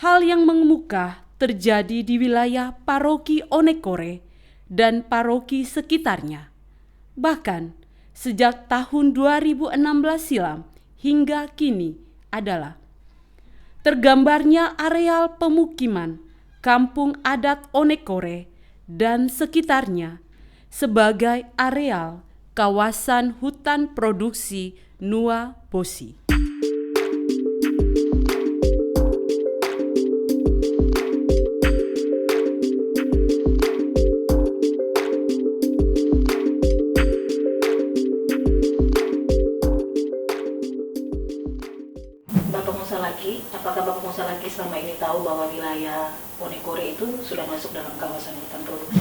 Hal yang mengemuka terjadi di wilayah paroki Onekore dan paroki sekitarnya. Bahkan sejak tahun 2016 silam hingga kini adalah tergambarnya areal pemukiman Kampung Adat Onekore dan sekitarnya sebagai areal kawasan hutan produksi Nua Bosi. Apakah Bapak Musalaki selama ini tahu bahwa wilayah Onekore itu sudah masuk dalam kawasan hutan produksi?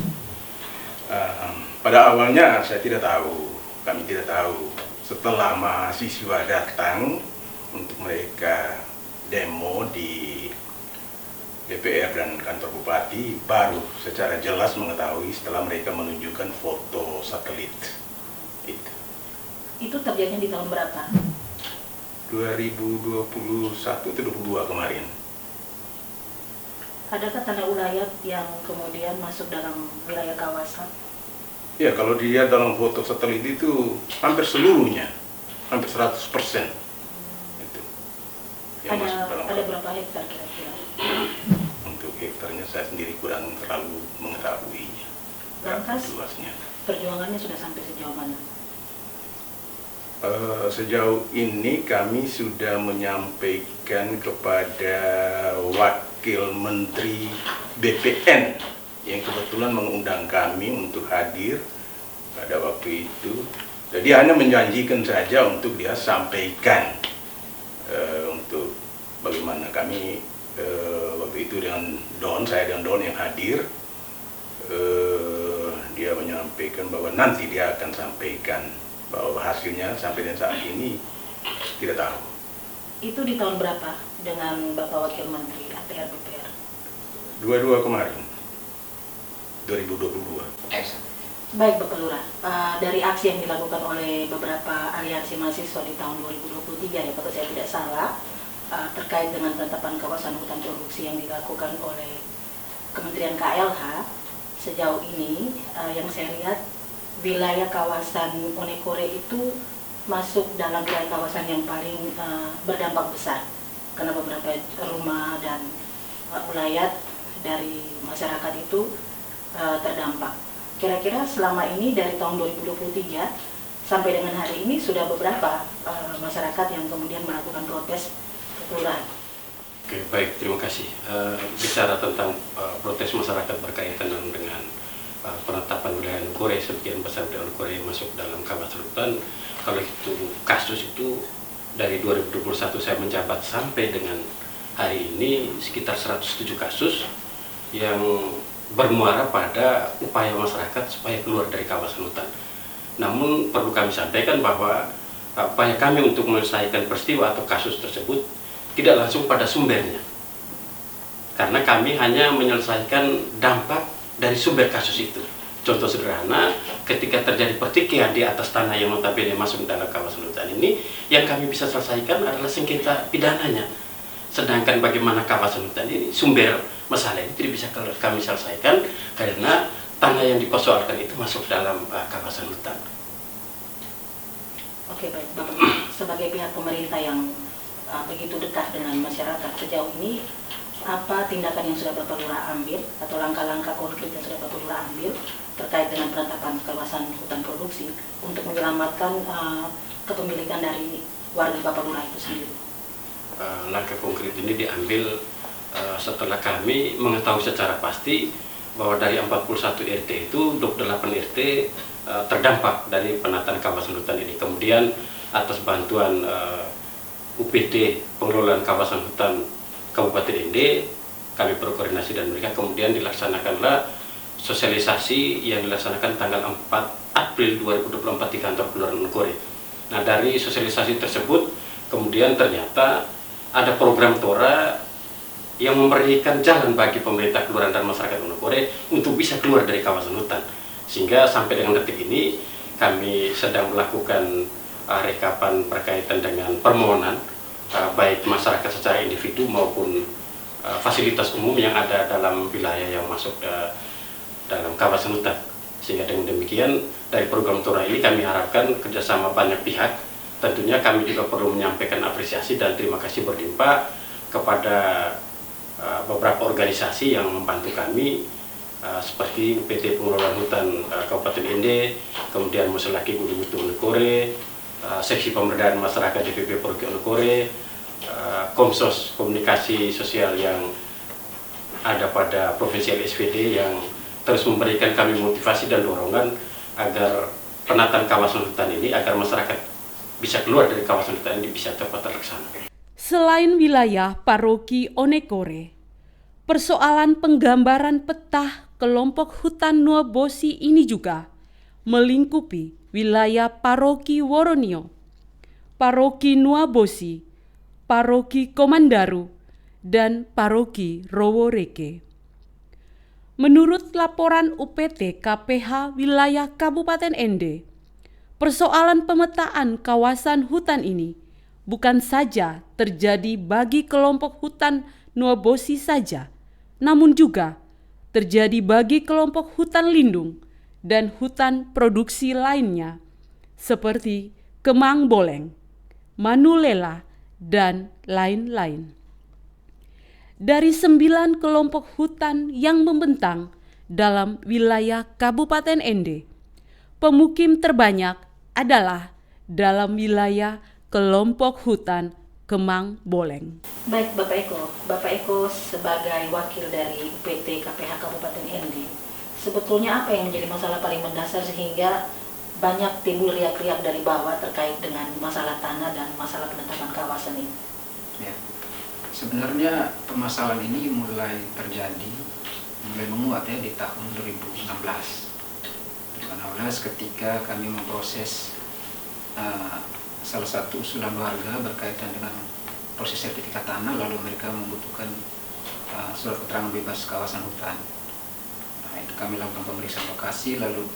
Pada awalnya saya tidak tahu, kami tidak tahu. Setelah mahasiswa datang untuk mereka demo di DPR dan kantor bupati, baru secara jelas mengetahui setelah mereka menunjukkan foto satelit. Itu terjadinya di tahun berapa? 2021 atau 2022 kemarin. Adakah tanah ulayat yang kemudian masuk dalam wilayah kawasan? Ya, kalau dilihat dalam foto satelit itu hampir seluruhnya, hampir 100%. Itu. Ada berapa hektar kira-kira? Untuk hektarnya saya sendiri kurang terlalu mengetahuinya. Lantas luasnya. Perjuangannya sudah sampai sejauh mana? Sejauh ini kami sudah menyampaikan kepada Wakil Menteri BPN yang kebetulan mengundang kami untuk hadir pada waktu itu. Jadi hanya menjanjikan saja untuk dia sampaikan untuk bagaimana kami waktu itu dengan saya dengan Don yang hadir. Dia menyampaikan bahwa nanti dia akan sampaikan, bahwa hasilnya sampai dengan saat ini tidak tahu. Itu di tahun berapa dengan Bapak Wakil Menteri ATR BPR? 22 kemarin, 2022. Baik Bapak Lurah, dari aksi yang dilakukan oleh beberapa aliansi mahasiswa di tahun 2023 ya kalau saya tidak salah, terkait dengan penetapan kawasan hutan produksi yang dilakukan oleh Kementerian KLH, sejauh ini yang saya lihat wilayah kawasan Onekore itu masuk dalam wilayah kawasan yang paling berdampak besar karena beberapa rumah dan ulayat dari masyarakat itu terdampak. Kira-kira selama ini dari tahun 2023 sampai dengan hari ini sudah beberapa masyarakat yang kemudian melakukan protes ke kelurahan. Oke, baik, terima kasih. Bicara tentang protes masyarakat berkaitan dengan penetapan wilayah Onekore, sebagian besar wilayah Onekore masuk dalam kawasan hutan. Kalau itu kasus itu dari 2021 saya menjabat sampai dengan hari ini sekitar 107 kasus yang bermuara pada upaya masyarakat supaya keluar dari kawasan hutan. Namun perlu kami sampaikan bahwa upaya kami untuk menyelesaikan peristiwa atau kasus tersebut tidak langsung pada sumbernya, karena kami hanya menyelesaikan dampak dari sumber kasus itu. Contoh sederhana, ketika terjadi pertikaian di atas tanah yang notabene masuk dalam kawasan hutan ini, yang kami bisa selesaikan adalah sengketa pidananya. Sedangkan bagaimana kawasan hutan ini, sumber masalah ini tidak bisa kami selesaikan karena tanah yang dipersoalkan itu masuk dalam kawasan hutan. Oke, baik Bapak. Sebagai pihak pemerintah yang begitu dekat dengan masyarakat sejauh ini, apa tindakan yang sudah Bapak Lurah ambil atau langkah-langkah konkret yang sudah Bapak Lurah ambil terkait dengan penetapan kawasan hutan produksi untuk menyelamatkan kepemilikan dari warga Bapak Lurah itu sendiri? Langkah konkret ini diambil setelah kami mengetahui secara pasti bahwa dari 41 RT itu 28 RT terdampak dari penataan kawasan hutan ini. Kemudian atas bantuan UPT pengelolaan kawasan hutan Kabupaten ND, kami berkoordinasi dan mereka kemudian dilaksanakanlah sosialisasi yang dilaksanakan tanggal 4 April 2024 di kantor Kelurahan Onekore. Nah, dari sosialisasi tersebut kemudian ternyata ada program TORA yang memberikan jalan bagi pemerintah kelurahan dan masyarakat Onekore untuk bisa keluar dari kawasan hutan. Sehingga sampai dengan detik ini kami sedang melakukan rekapan berkaitan dengan permohonan baik masyarakat secara individu maupun fasilitas umum yang ada dalam wilayah yang masuk dalam kawasan hutan. Sehingga dengan demikian dari program TORA ini kami harapkan kerjasama banyak pihak. Tentunya kami juga perlu menyampaikan apresiasi dan terima kasih berlimpah kepada beberapa organisasi yang membantu kami, seperti PT Pengelolaan Hutan Kabupaten Ende, kemudian Muselaki Gunung Itu Onekore, Seksi Pemberdayaan Masyarakat DPP Paroki Onekore, Komsos Komunikasi Sosial yang ada pada Provinsi LSPD yang terus memberikan kami motivasi dan dorongan agar penataan kawasan hutan ini, agar masyarakat bisa keluar dari kawasan hutan ini bisa tepat terlaksana. Selain wilayah Paroki Onekore, persoalan penggambaran peta kelompok hutan Nuobosi ini juga melingkupi wilayah Paroki Woronio, Paroki Nuobosi, Paroki Komandaru, dan Paroki Roworeke. Menurut laporan UPT KPH wilayah Kabupaten Ende, persoalan pemetaan kawasan hutan ini bukan saja terjadi bagi kelompok hutan Nuobosi saja, namun juga terjadi bagi kelompok hutan lindung dan hutan produksi lainnya seperti Kemang Boleng, Manulela, dan lain-lain. Dari 9 kelompok hutan yang membentang dalam wilayah Kabupaten Ende, pemukim terbanyak adalah dalam wilayah kelompok hutan Kemang Boleng. Baik Bapak Eko sebagai wakil dari UPT KPH Kabupaten Ende, sebetulnya apa yang menjadi masalah paling mendasar sehingga banyak timbul riak-riak dari bawah terkait dengan masalah tanah dan masalah penetapan kawasan ini? Ya. Sebenarnya permasalahan ini mulai menguat ya di tahun 2016. 2016 ketika kami memproses salah satu usulan warga berkaitan dengan proses sertifikat tanah, lalu mereka membutuhkan surat keterangan bebas kawasan hutan. Nah, itu kami lakukan pemeriksaan lokasi, lalu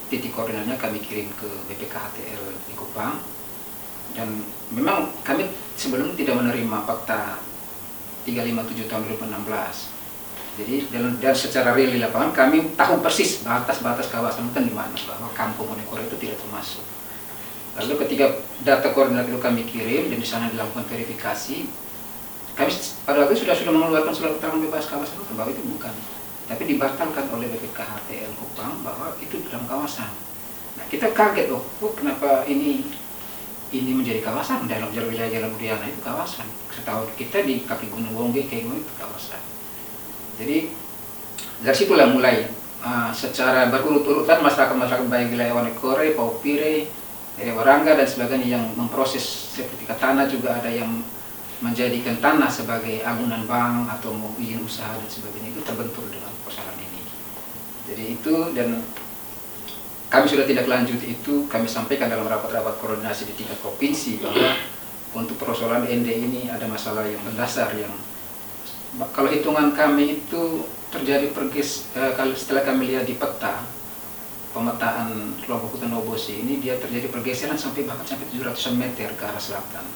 titik koordinatnya kami kirim ke BPKHTL di Kupang. Dan memang kami sebelum tidak menerima fakta 357 tahun 2016. Jadi dan secara real di lapangan kami tahu persis batas-batas kawasan hutan di mana, bahwa kampung Onekore itu tidak termasuk. Lalu ketika data koordinat itu kami kirim dan di sana dilakukan verifikasi, kami pada waktu itu sudah mengeluarkan surat keterangan bebas kawasan hutan bahwa itu bukan, tapi dibatalkan oleh BPKHTL Kupang bahwa itu dalam kawasan. Nah, kita kaget kenapa ini menjadi kawasan dalam wilayah Jalan Udayana itu kawasan. Setahu kita di kaki Gunung Wongge Kengo itu kawasan. Jadi dari situlah mulai secara berurut-urutan masyarakat baik wilayah Onekore, Paupire, Warangga dan sebagainya yang memproses sertifikat tanah, juga ada yang menjadikan tanah sebagai agunan bank atau mau izin usaha dan sebagainya, itu terbentur dengan persoalan ini. Jadi itu, dan kami sudah tidak lanjut itu, kami sampaikan dalam rapat-rapat koordinasi di tingkat provinsi bahwa untuk persoalan Ende ini ada masalah yang mendasar yang kalau hitungan kami itu terjadi kalau setelah kami lihat di peta pemetaan kelompok hutan Nuobosi ini, dia terjadi pergeseran bahkan sampai 700 meter ke arah selatan.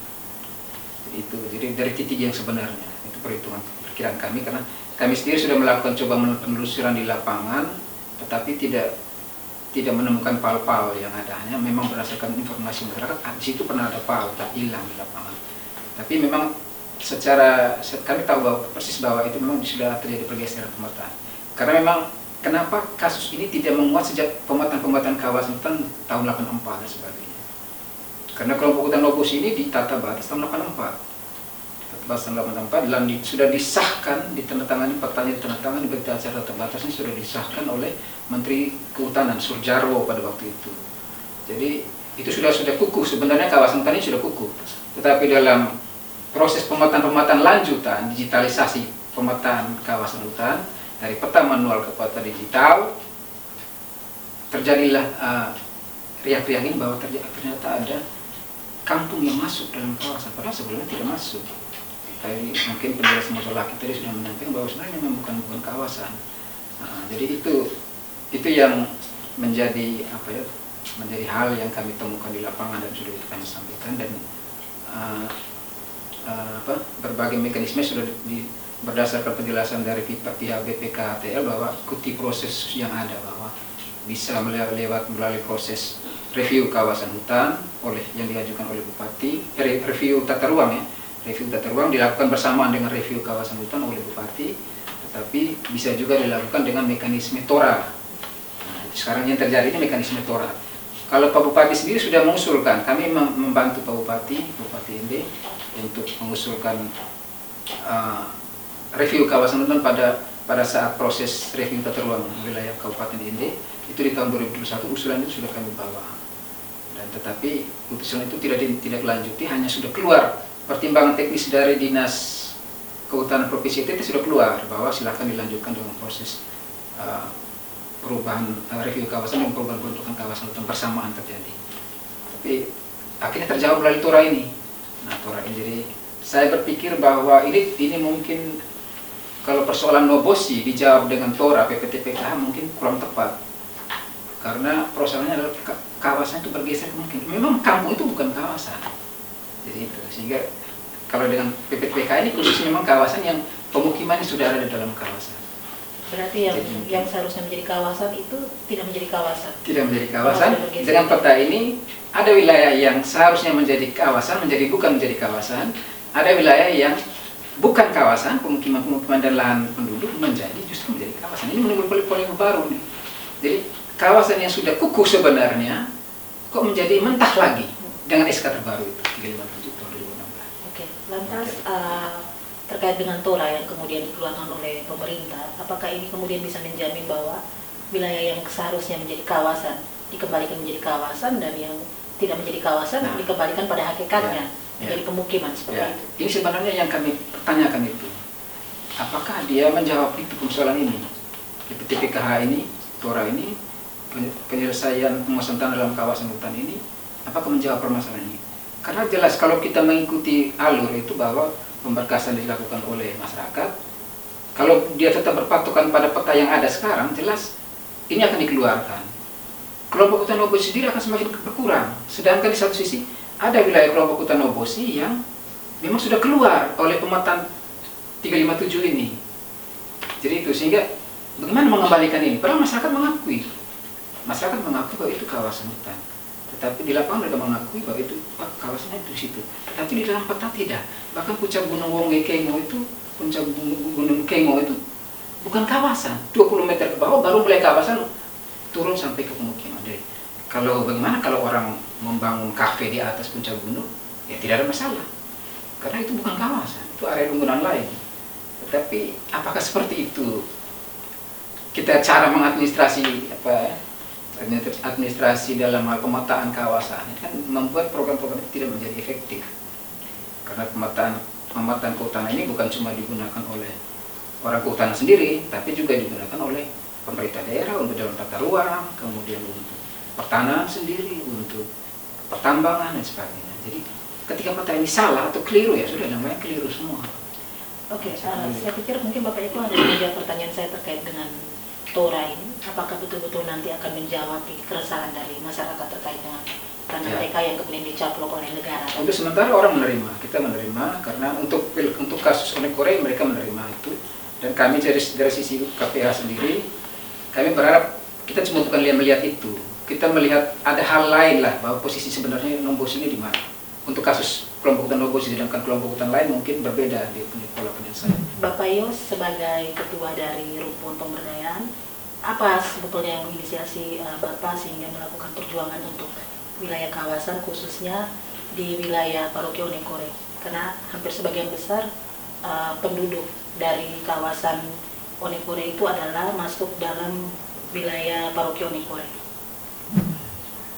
Jadi dari titik yang sebenarnya itu perkiraan kami, karena kami sendiri sudah melakukan penelusuran di lapangan, tetapi tidak menemukan pal-pal yang ada, hanya memang berdasarkan informasi masyarakat di situ pernah ada pal tak hilang di lapangan. Tapi memang kami tahu persis bahwa itu memang sudah terjadi pergeseran pemetaan. Karena memang kenapa kasus ini tidak menguat sejak pemetaan kawasan hutan tahun 84 dan sebagainya. Karena kelompok hutan Nuobosi ini ditata batas tahun 84. Tahun 84 dan sudah disahkan, ditandatangani, petanya ditandatangani, berita acara terbatas ini sudah disahkan oleh Menteri Kehutanan Surjarwo pada waktu itu. Jadi itu sudah kukuh, sebenarnya kawasan hutan ini sudah kukuh. Tetapi dalam proses pemetaan lanjutan, digitalisasi pemetaan kawasan hutan dari peta manual ke peta digital, terjadilah riak-riak ini bahwa ternyata ada kampung yang masuk dalam kawasan, padahal sebelumnya tidak masuk. Tadi mungkin penjelasan masalah kita tadi sudah menyampaikan bahwa sebenarnya memang bukan kawasan. Jadi itu yang menjadi menjadi hal yang kami temukan di lapangan dan sudah kami sampaikan, dan berbagai mekanisme sudah berdasarkan penjelasan dari pihak BPKHTL bahwa ikuti proses yang ada, bahwa bisa melalui proses review kawasan hutan yang diajukan oleh Bupati, review tata ruang ya, review tata ruang dilakukan bersamaan dengan review kawasan hutan oleh Bupati, tetapi bisa juga dilakukan dengan mekanisme TORA. Nah, sekarang yang terjadi ini mekanisme TORA. Kalau Pak Bupati sendiri sudah mengusulkan, kami membantu Pak Bupati ND untuk mengusulkan review kawasan hutan pada saat proses review tata ruang wilayah Kabupaten ND itu di tahun 2021, usulan itu sudah kami bawa. Dan tetapi usulan itu tidak dilanjuti, hanya sudah keluar pertimbangan teknis dari Dinas Kehutanan Provinsi NTT sudah keluar bahwa silakan dilanjutkan dengan proses perubahan review kawasan dan perubahan peruntukan kawasan hutan bersamaan terjadi. Tapi akhirnya terjawab melalui TORA ini. Nah, TORA ini, jadi saya berpikir bahwa ini mungkin kalau persoalan Nobosi dijawab dengan TORA PPT-PKH mungkin kurang tepat. Karena persoalannya adalah kawasan itu bergeser mungkin. Memang kampung itu bukan kawasan. Jadi itu, sehingga kalau dengan PPT-PKH ini khususnya memang kawasan yang pemukimannya sudah ada di dalam kawasan. Berarti yang seharusnya menjadi kawasan itu tidak menjadi kawasan. Tidak menjadi kawasan. Dengan peta ini ada wilayah yang seharusnya menjadi kawasan bukan menjadi kawasan. Ada wilayah yang bukan kawasan, pemukiman dan lahan penduduk justru menjadi kawasan. Ini menimbulkan polemik baru nih. Jadi kawasan yang sudah kukuh sebenarnya kok menjadi mentah lagi dengan SK terbaru itu 357 tahun 2016. Oke, lantas terkait dengan TORA yang kemudian dikeluarkan oleh pemerintah, apakah ini kemudian bisa menjamin bahwa wilayah yang seharusnya menjadi kawasan dikembalikan menjadi kawasan dan yang tidak menjadi kawasan dikembalikan pada hakikatnya menjadi pemukiman seperti itu? Ini sebenarnya yang kami pertanyakan itu, apakah dia menjawab itu persoalan ini? PPT-PKH ini, TORA ini, penyelesaian penguasaan tanah dalam kawasan hutan ini, apakah menjawab permasalahan ini? Karena jelas kalau kita mengikuti alur itu bahwa pemberkasan dilakukan oleh masyarakat, kalau dia tetap berpatokan pada peta yang ada sekarang, jelas ini akan dikeluarkan. Kelompok hutan Nobosi sendiri akan semakin berkurang. Sedangkan di satu sisi ada wilayah kelompok hutan Nobosi yang memang sudah keluar oleh pemetaan 357 ini. Jadi itu, sehingga bagaimana mengembalikan ini? Padahal masyarakat mengakui bahwa itu kawasan hutan. Tetapi di lapangan mereka mengakui bahwa itu kawasannya itu di situ. Tapi di dalam peta tidak. Bahkan puncak Gunung Wonge Kengo itu, bukan kawasan. 20 meter ke bawah baru mulai kawasan turun sampai ke pemukiman. Jadi, bagaimana kalau orang membangun kafe di atas puncak gunung, ya tidak ada masalah. Karena itu bukan kawasan, itu area penggunaan lain. Tetapi apakah seperti itu kita cara mengadministrasi administrasi dalam hal pemetaan kawasan ini kan membuat program-program itu tidak menjadi efektif. Karena pemetaan kehutanan ini bukan cuma digunakan oleh orang kehutanan sendiri, tapi juga digunakan oleh pemerintah daerah untuk dalam tata ruang, kemudian untuk pertanahan sendiri, untuk pertambangan dan sebagainya. Jadi ketika peta ini salah atau keliru, ya sudah namanya keliru semua. Oke, saya pikir mungkin Bapak Eko ada menjawab pertanyaan saya terkait dengan TORA ini. Apakah betul-betul nanti akan menjawab keresahan dari masyarakat terkait dengan tanah mereka yang kemudian dicaplok oleh negara? Untuk sementara orang menerima, kita menerima, karena untuk kasus Onekore mereka menerima itu. Dan kami dari sisi KPH sendiri, kami berharap kita cuma bukan melihat itu, kita melihat ada hal lain lah, bahwa posisi sebenarnya Nobosi ini di mana. Untuk kasus kelompok hutan Nobosi sedangkan kelompok hutan lain mungkin berbeda di pola penyelesaian. Bapak Yos sebagai ketua dari Rumpun Pemberdayaan, apa sebetulnya yang menginisiasi Bapak sehingga melakukan perjuangan untuk wilayah kawasan khususnya di wilayah Paroki Onekore? Karena hampir sebagian besar penduduk dari kawasan Onekore itu adalah masuk dalam wilayah Paroki Onekore.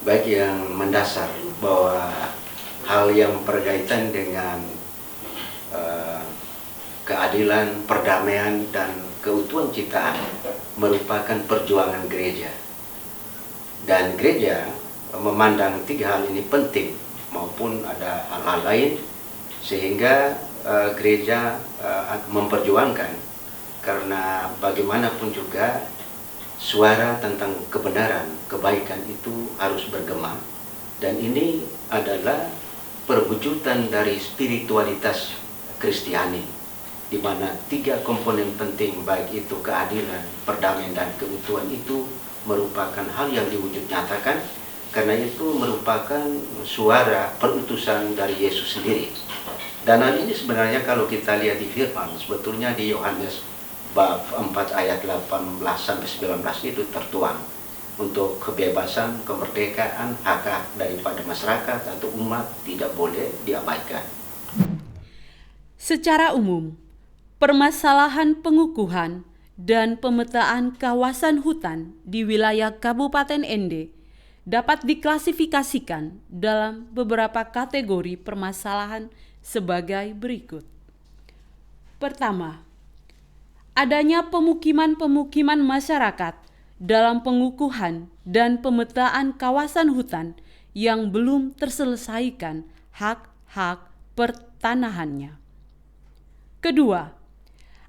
Baik, yang mendasar bahwa hal yang berkaitan dengan keadilan, perdamaian, dan keutuhan ciptaan merupakan perjuangan gereja. Dan gereja memandang tiga hal ini penting maupun ada hal-hal lain, sehingga gereja memperjuangkan, karena bagaimanapun juga suara tentang kebenaran, kebaikan itu harus bergema. Dan ini adalah perwujudan dari spiritualitas Kristiani. di mana 3 komponen penting baik itu keadilan, perdamaian, dan keutuhan itu merupakan hal yang diwujud nyatakan, karena itu merupakan suara perutusan dari Yesus sendiri. Dan hal ini sebenarnya kalau kita lihat di firman, sebetulnya di Yohanes bab 4 ayat 18 sampai 19 itu tertuang untuk kebebasan, kemerdekaan, hak daripada masyarakat atau umat tidak boleh diabaikan. Secara umum, permasalahan pengukuhan dan pemetaan kawasan hutan di wilayah Kabupaten Ende dapat diklasifikasikan dalam beberapa kategori permasalahan sebagai berikut. Pertama, adanya pemukiman-pemukiman masyarakat dalam pengukuhan dan pemetaan kawasan hutan yang belum terselesaikan hak-hak pertanahannya. Kedua,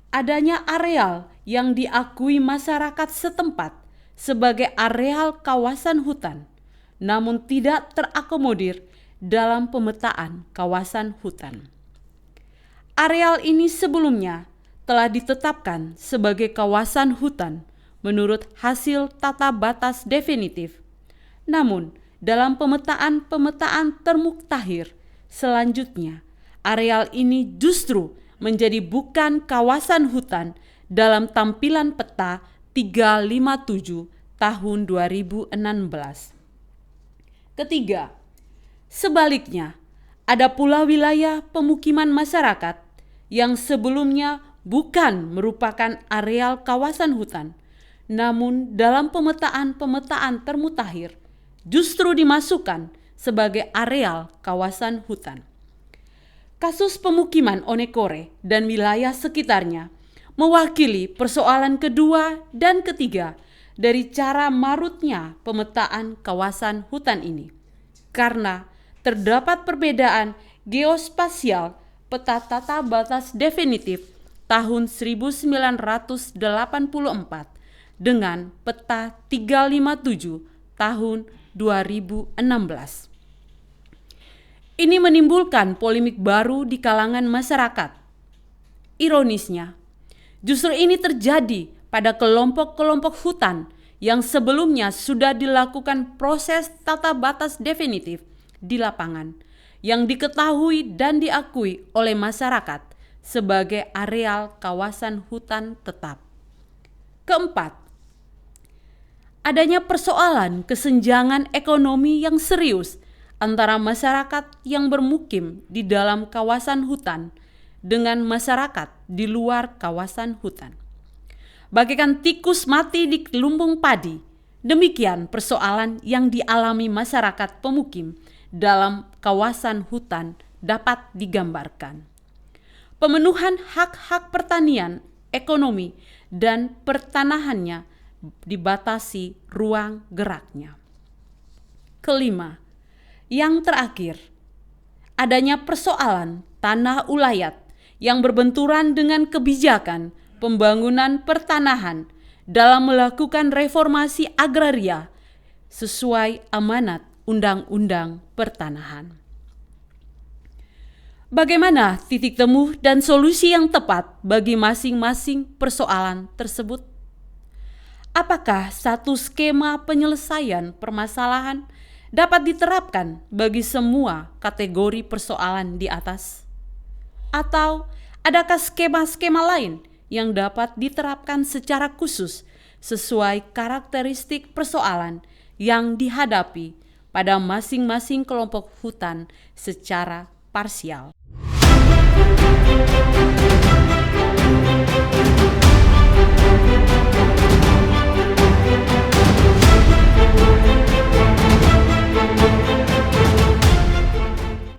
adanya areal yang diakui masyarakat setempat sebagai areal kawasan hutan, namun tidak terakomodir dalam pemetaan kawasan hutan. Areal ini sebelumnya telah ditetapkan sebagai kawasan hutan menurut hasil tata batas definitif. Namun, dalam pemetaan termuktahir selanjutnya, areal ini justru menjadi bukan kawasan hutan dalam tampilan peta 357 tahun 2016. Ketiga, sebaliknya, ada pula wilayah pemukiman masyarakat yang sebelumnya bukan merupakan areal kawasan hutan, namun dalam pemetaan termutakhir justru dimasukkan sebagai areal kawasan hutan. Kasus pemukiman Onekore dan wilayah sekitarnya mewakili persoalan kedua dan ketiga dari cara marutnya pemetaan kawasan hutan ini, karena terdapat perbedaan geospasial peta tata batas definitif tahun 1984 dengan peta 357 tahun 2016. Ini menimbulkan polemik baru di kalangan masyarakat. Ironisnya, justru ini terjadi pada kelompok-kelompok hutan yang sebelumnya sudah dilakukan proses tata batas definitif di lapangan, yang diketahui dan diakui oleh masyarakat sebagai areal kawasan hutan tetap. Keempat, adanya persoalan kesenjangan ekonomi yang serius antara masyarakat yang bermukim di dalam kawasan hutan dengan masyarakat di luar kawasan hutan. Bagaikan tikus mati di lumbung padi, demikian persoalan yang dialami masyarakat pemukim dalam kawasan hutan dapat digambarkan. Pemenuhan hak-hak pertanian, ekonomi, dan pertanahannya dibatasi ruang geraknya. Kelima, yang terakhir, adanya persoalan tanah ulayat yang berbenturan dengan kebijakan pembangunan pertanahan dalam melakukan reformasi agraria sesuai amanat Undang-Undang Pertanahan. Bagaimana titik temu dan solusi yang tepat bagi masing-masing persoalan tersebut? Apakah satu skema penyelesaian permasalahan dapat diterapkan bagi semua kategori persoalan di atas? Atau adakah skema-skema lain yang dapat diterapkan secara khusus sesuai karakteristik persoalan yang dihadapi pada masing-masing kelompok hutan secara parsial?